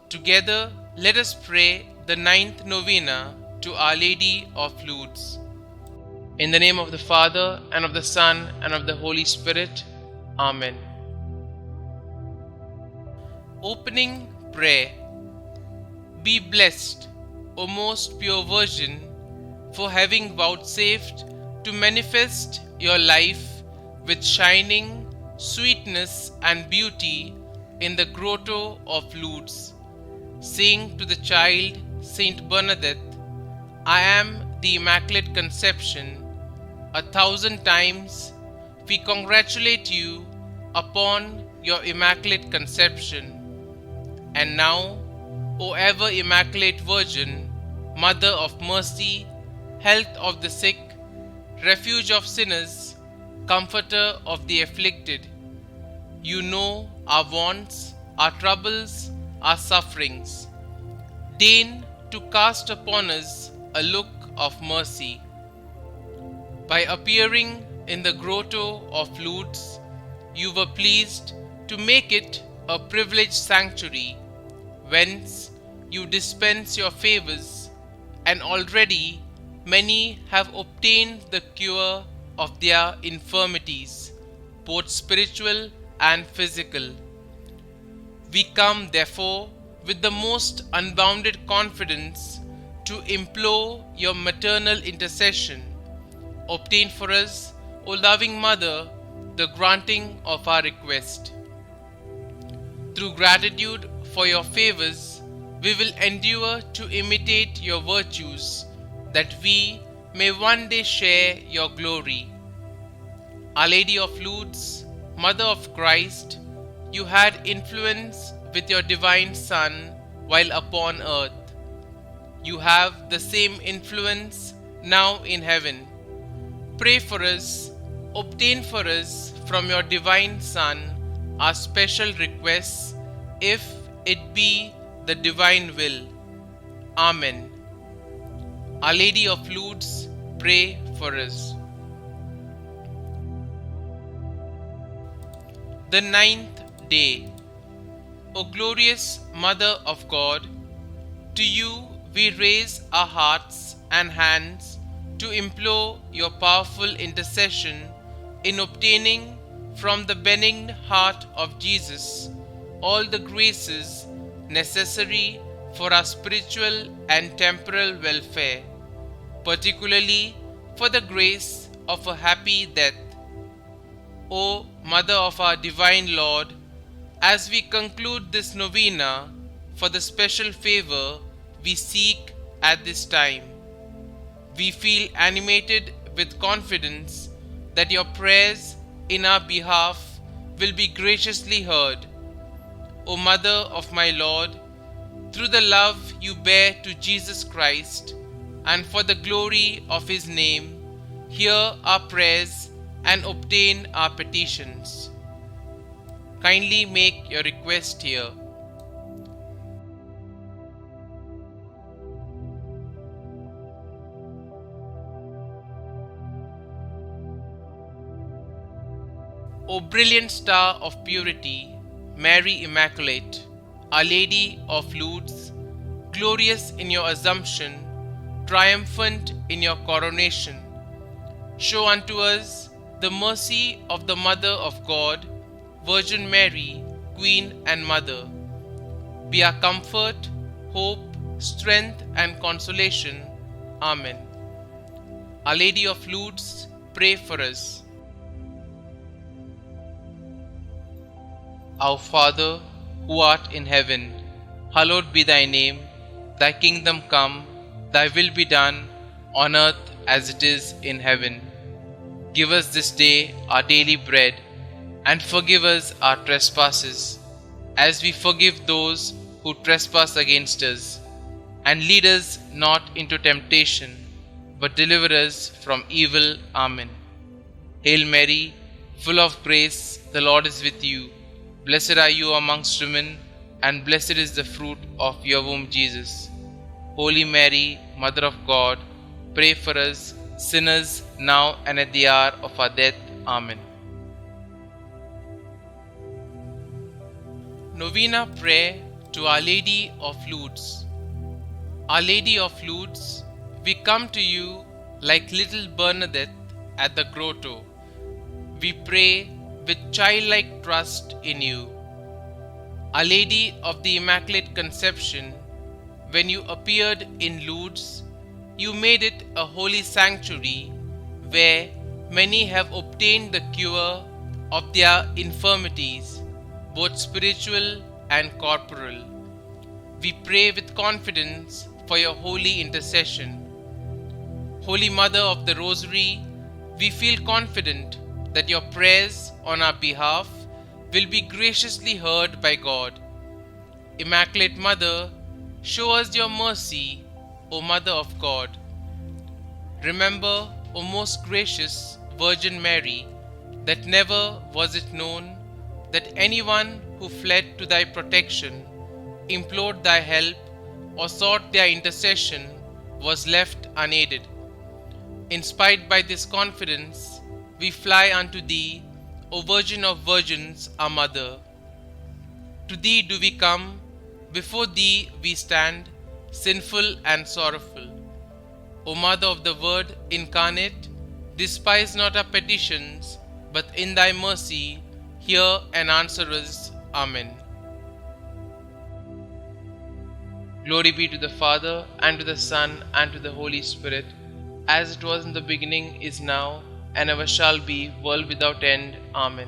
Together, let us pray the ninth novena to Our Lady of Lourdes. In the name of the Father, and of the Son, and of the Holy Spirit. Amen. Opening Prayer. Be blessed, O most pure Virgin, for having vouchsafed to manifest your life with shining sweetness and beauty in the grotto of Lourdes. Saying to the child Saint Bernadette, I am the Immaculate Conception, 1,000 times we congratulate you upon your Immaculate Conception. And now, O ever Immaculate Virgin, Mother of Mercy, Health of the sick, Refuge of sinners, Comforter of the afflicted, you know our wants, our troubles, our sufferings. Deign to cast upon us a look of mercy. By appearing in the grotto of Lourdes, you were pleased to make it a privileged sanctuary, whence you dispense your favors, and already many have obtained the cure of their infirmities, both spiritual and physical. We come, therefore, with the most unbounded confidence to implore your maternal intercession. Obtain for us, O loving Mother, the granting of our request. Through gratitude for your favors, we will endure to imitate your virtues, that we may one day share your glory. Our Lady of Lourdes, Mother of Christ, you had influence with your divine Son while upon earth. You have the same influence now in heaven. Pray for us, obtain for us from your divine Son our special requests, if it be the divine will. Amen. Our Lady of Lourdes, pray for us. The ninth day. O glorious Mother of God, to you we raise our hearts and hands to implore your powerful intercession in obtaining from the benign heart of Jesus all the graces necessary for our spiritual and temporal welfare, particularly for the grace of a happy death. O Mother of our Divine Lord, as we conclude this novena for the special favor we seek at this time, we feel animated with confidence that your prayers in our behalf will be graciously heard. O Mother of my Lord, through the love you bear to Jesus Christ, and for the glory of his name, hear our prayers and obtain our petitions. Kindly make your request here. O brilliant star of purity, Mary Immaculate, Our Lady of Lourdes, glorious in your Assumption, triumphant in your coronation, show unto us the mercy of the Mother of God, Virgin Mary, Queen and Mother. Be our comfort, hope, strength and consolation. Amen. Our Lady of Lourdes, pray for us. Our Father, who art in heaven, hallowed be thy name. Thy kingdom come, thy will be done, on earth as it is in heaven. Give us this day our daily bread, and forgive us our trespasses, as we forgive those who trespass against us. And lead us not into temptation, but deliver us from evil. Amen. Hail Mary, full of grace, the Lord is with you. Blessed are you amongst women, and blessed is the fruit of your womb, Jesus. Holy Mary, Mother of God, pray for us sinners, now and at the hour of our death. Amen. Novena Prayer to Our Lady of Lourdes. Our Lady of Lourdes, we come to you like little Bernadette at the grotto. We pray with childlike trust in you. Our Lady of the Immaculate Conception, when you appeared in Lourdes, you made it a holy sanctuary where many have obtained the cure of their infirmities, both spiritual and corporal. We pray with confidence for your holy intercession. Holy Mother of the Rosary, we feel confident that your prayers on our behalf will be graciously heard by God. Immaculate Mother, show us your mercy, O Mother of God. Remember, O most gracious Virgin Mary, that never was it known that anyone who fled to thy protection, implored thy help, or sought their intercession was left unaided. Inspired by this confidence, we fly unto thee, O Virgin of Virgins, our Mother. To thee do we come, before thee we stand, sinful and sorrowful. O Mother of the Word incarnate, despise not our petitions, but in thy mercy hear and answer us. Amen. Glory be to the Father, and to the Son, and to the Holy Spirit, as it was in the beginning, is now, and ever shall be, world without end. Amen.